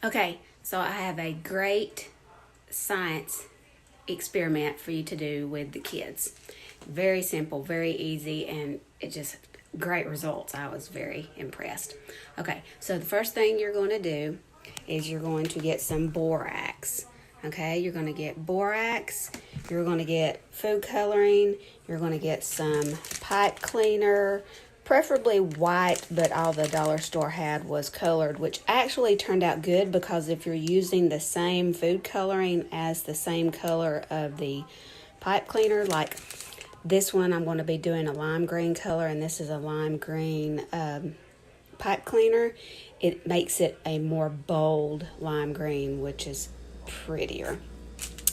Okay, so I have a great science experiment for you to do with the kids. Very simple, very easy, and it just great results. I was very impressed. Okay, so the first thing you're going to do is you're going to get some borax. Okay, you're going to get borax, you're going to get food coloring, you're going to get some pipe cleaner, preferably white, but all the dollar store had was colored, which actually turned out good because if you're using the same food coloring as the same color of the pipe cleaner, like this one I'm going to be doing a lime green color and this is a lime green pipe cleaner, it makes it a more bold lime green, which is prettier.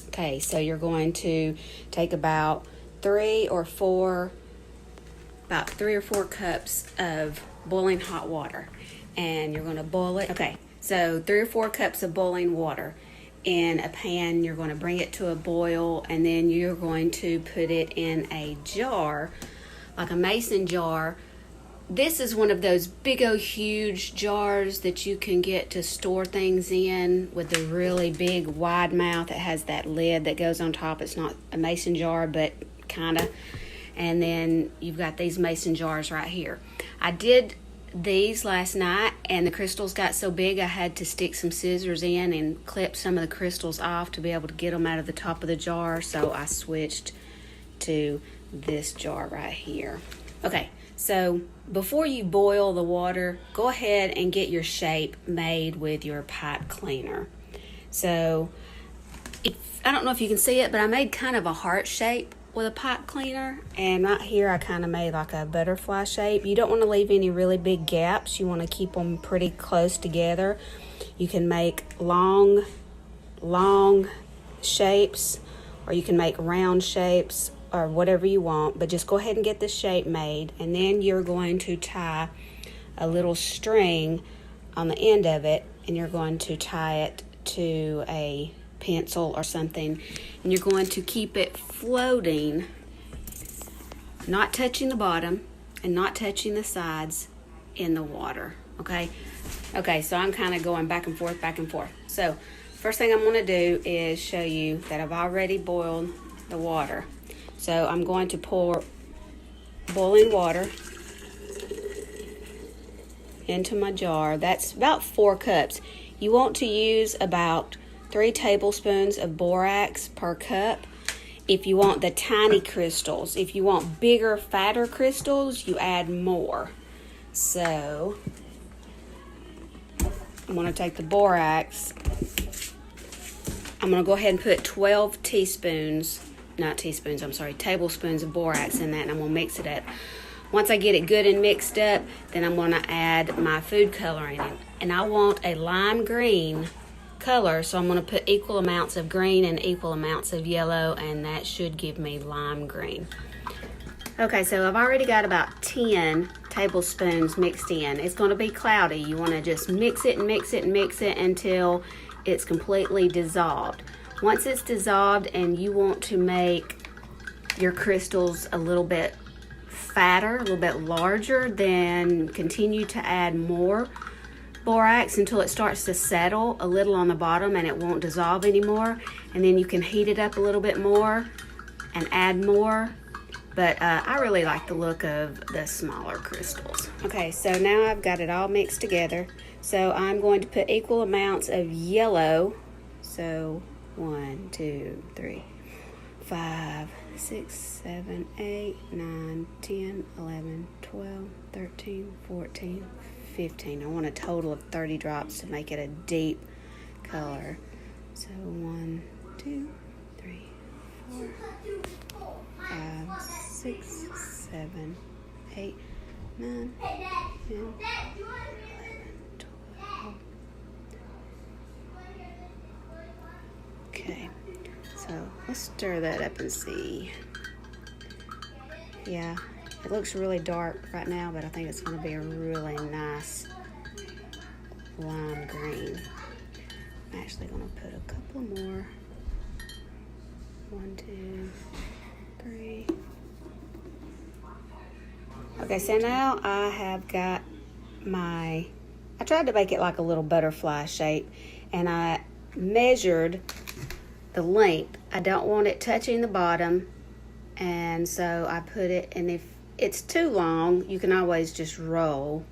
Okay, so you're going to take about three or four cups of boiling hot water, and you're going to boil it. Okay, so 3 or 4 cups of boiling water in a pan. You're going to bring it to a boil, and then you're going to put it in a jar, like a mason jar. This is one of those big old huge jars that you can get to store things in with the really big wide mouth. It has that lid that goes on top. It's not a mason jar, but kind of. And then you've got these mason jars right here. I did these last night and the crystals got so big I had to stick some scissors in and clip some of the crystals off to be able to get them out of the top of the jar. So I switched to this jar right here. Okay, so before you boil the water, go ahead and get your shape made with your pipe cleaner. So I don't know if you can see it, but I made kind of a heart shape with a pipe cleaner, and right here I kind of made like a butterfly shape. You don't want to leave any really big gaps. You want to keep them pretty close together. You can make long shapes, or you can make round shapes, or whatever you want, but just go ahead and get the shape made, and then you're going to tie a little string on the end of it, and you're going to tie it to a pencil or something, and you're going to keep it floating, not touching the bottom and not touching the sides in the water. Okay, so I'm kind of going back and forth. So first thing I'm going to do is show you that I've already boiled the water. So I'm going to pour boiling water into my jar. That's about 4 cups. You want to use about 3 tablespoons of borax per cup. If you want the tiny crystals, if you want bigger, fatter crystals, you add more. So I'm going to take the borax. I'm going to go ahead and put 12 tablespoons of borax in that, and I'm going to mix it up. Once I get it good and mixed up, then I'm going to add my food coloring in. And I want a lime green color, so I'm going to put equal amounts of green and equal amounts of yellow, and that should give me lime green. Okay, so I've already got about 10 tablespoons mixed in. It's going to be cloudy. You want to just mix it until it's completely dissolved. Once it's dissolved and you want to make your crystals a little bit fatter, a little bit larger, then continue to add more borax until it starts to settle a little on the bottom and it won't dissolve anymore. And then you can heat it up a little bit more and add more. But I really like the look of the smaller crystals. Okay, so now I've got it all mixed together. So I'm going to put equal amounts of yellow. So 1, 2, 3, 5, 6, 7, 8, 9, 10, 11, 12, 13, 14, 15. I want a total of 30 drops to make it a deep color. So 1, 2, 3, 4, 5, 6, 7, 8, 9, 10, 11, 12. Okay, so let's stir that up and see. Yeah, it looks really dark right now, but I think it's going to be a really nice lime green. I'm actually going to put a couple more. 1, 2, 3. Okay, so now I have got my I tried to make it like a little butterfly shape, and I measured the length. I don't want it touching the bottom, and so I put it, and if it's too long, you can always just roll.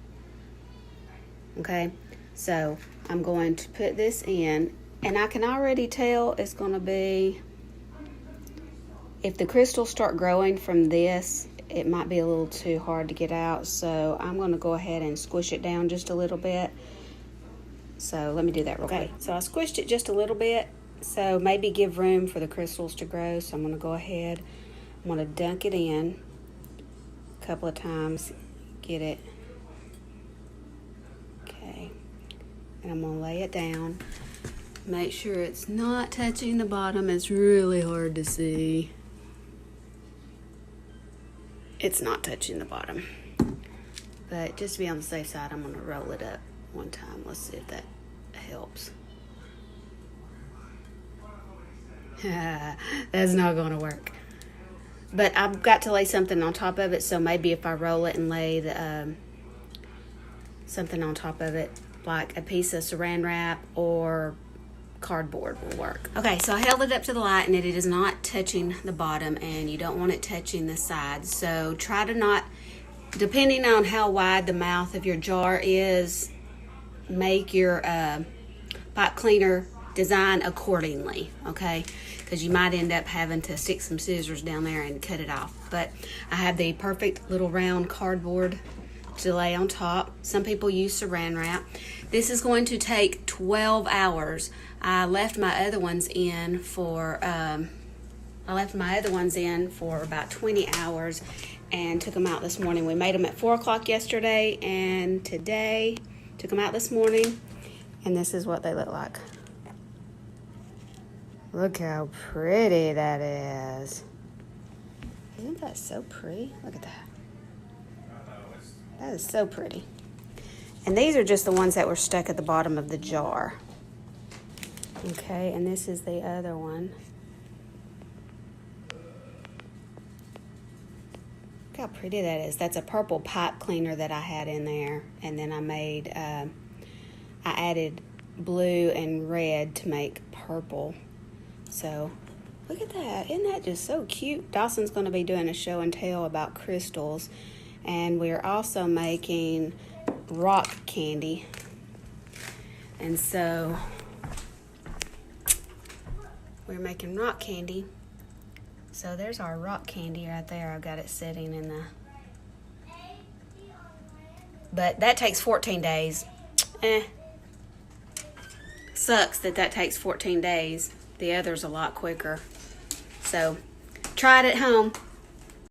Okay, so I'm going to put this in, and I can already tell it's going to be, if the crystals start growing from this, it might be a little too hard to get out, so I'm going to go ahead and squish it down just a little bit. So let me do that real quick. So I squished it just a little bit, so maybe give room for the crystals to grow. So I'm going to go ahead, I'm going to dunk it in a couple of times, get it. Okay, and I'm going to lay it down. Make sure it's not touching the bottom. It's really hard to see. It's not touching the bottom. But just to be on the safe side, I'm going to roll it up one time. Let's see if that helps. That's not going to work. But I've got to lay something on top of it, so maybe if I roll it and lay the something on top of it, like a piece of saran wrap or cardboard will work. Okay, so I held it up to the light, and it is not touching the bottom, and you don't want it touching the sides. So try to not, depending on how wide the mouth of your jar is, make your pipe cleaner design accordingly, okay? Because you might end up having to stick some scissors down there and cut it off. But I have the perfect little round cardboard to lay on top. Some people use saran wrap. This is going to take 12 hours. I left my other ones in for about 20 hours and took them out this morning. We made them at 4 o'clock yesterday, and today took them out this morning, and this is what they look like. Look how pretty that is. Isn't that so pretty? Look at that. That is so pretty. And these are just the ones that were stuck at the bottom of the jar. Okay, and this is the other one. Look how pretty that is. That's a purple pipe cleaner that I had in there. And then I made, I added blue and red to make purple. So, look at that. Isn't that just so cute? Dawson's going to be doing a show and tell about crystals. And we're also making rock candy. And so we're making rock candy. So there's our rock candy right there. I've got it sitting in the... But that takes 14 days. Sucks that takes 14 days. The other's a lot quicker. So try it at home.